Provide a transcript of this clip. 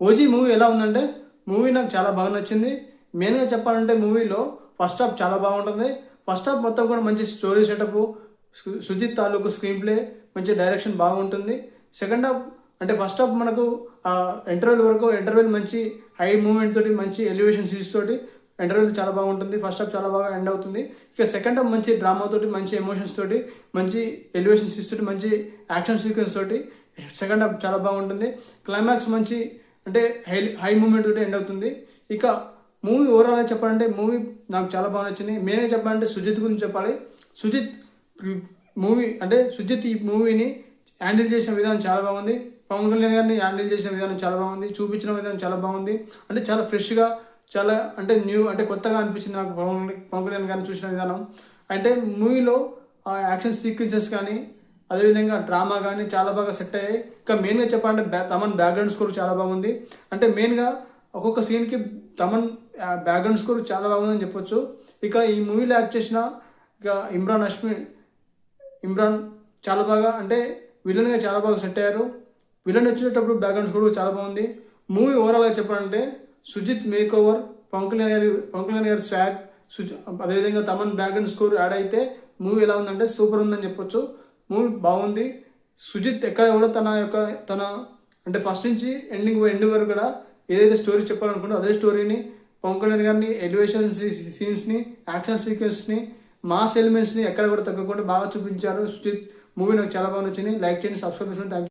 OG movie ఎలా ఉందంటే movie నాకు చాలా బాగా నచ్చింది. మెయిన్గా చెప్పాలంటే మూవీలో ఫస్ట్ హాఫ్ చాలా బాగుంటుంది. ఫస్ట్ హాఫ్ మొత్తం కూడా మంచి స్టోరీ సెటప్, సుజిత్ తాలూకు స్క్రీన్ ప్లే, మంచి డైరెక్షన్ బాగుంటుంది. సెకండ్ హాఫ్ అంటే ఫస్ట్ హాఫ్ మనకు ఇంటర్వెల్ వరకు ఇంటర్వెల్ మంచి హై మూమెంట్ తోటి, మంచి ఎలివేషన్ సీన్స్ తోటి ఇంటర్వెల్ చాలా బాగుంటుంది. ఫస్ట్ హాఫ్ చాలా బాగా ఎండ్ అవుతుంది. ఇక సెకండ్ హాఫ్ మంచి డ్రామా తోటి, మంచి ఎమోషన్స్ తోటి, మంచి ఎలివేషన్ సీన్స్ తోటి, మంచి యాక్షన్ సీక్వెన్స్ తోటి సెకండ్ హాఫ్ చాలా బాగుంటుంది. క్లైమాక్స్ మంచి అంటే హై మూమెంట్ తోటి ఎండ్ అవుతుంది. ఇక మూవీ ఓవరాల్గా చెప్పాలంటే మూవీ నాకు చాలా బాగా నచ్చింది. మెయిన్గా చెప్పాలంటే సుజిత్ గురించి చెప్పాలి. సుజిత్ సుజిత్ ఈ మూవీని హ్యాండిల్ చేసిన విధానం చాలా బాగుంది. పవన్ కళ్యాణ్ గారిని హ్యాండిల్ చేసిన విధానం చాలా బాగుంది. చూపించిన విధానం చాలా బాగుంది. అంటే చాలా ఫ్రెష్గా, చాలా అంటే న్యూ, అంటే కొత్తగా అనిపించింది నాకు పవన్ కళ్యాణ్ గారిని చూసిన విధానం. అంటే మూవీలో ఆ యాక్షన్ సీక్వెన్సెస్ కానీ, అదేవిధంగా డ్రామా కానీ చాలా బాగా సెట్ అయ్యాయి. ఇంకా మెయిన్గా చెప్పాలంటే తమన్ బ్యాక్గ్రౌండ్ స్కోర్ చాలా బాగుంది. అంటే మెయిన్గా ఒక్కొక్క సీన్కి తమన్ బ్యాక్గ్రౌండ్ స్కోర్ చాలా బాగుందని చెప్పొచ్చు. ఇక ఈ మూవీలో యాక్ట్ చేసిన ఇక ఇమ్రాన్ చాలా బాగా అంటే విలన్గా చాలా బాగా సెట్ అయ్యారు. విలన్ వచ్చేటప్పుడు బ్యాక్గ్రౌండ్ స్కోర్ చాలా బాగుంది. మూవీ ఓవరాల్గా చెప్పాలంటే సుజిత్ మేక్ ఓవర్, పవన్ కళ్యాణ్ గారి స్వాగ్, అదేవిధంగా తమన్ బ్యాక్గ్రౌండ్ స్కోర్ యాడ్ అయితే మూవీ ఎలా ఉందంటే సూపర్ ఉందని చెప్పొచ్చు. మూవీ బాగుంది. సుజిత్ ఎక్కడ కూడా తన అంటే ఫస్ట్ నుంచి ఎండింగ్ వరకు కూడా ఏదైతే స్టోరీ చెప్పాలనుకుంటో అదే స్టోరీని, పవన్ కళ్యాణ్ గారిని ఎలివేషన్ సీన్స్ని, యాక్షన్ సీక్వెన్స్ని, మాస్ ఎలిమెంట్స్ని ఎక్కడ కూడా తగ్గకుండా బాగా చూపించారు సుజిత్. మూవీ నాకు చాలా బాగా నచ్చింది. లైక్ చేయండి, సబ్స్క్రైబ్ చేసుకోండి. Thank you.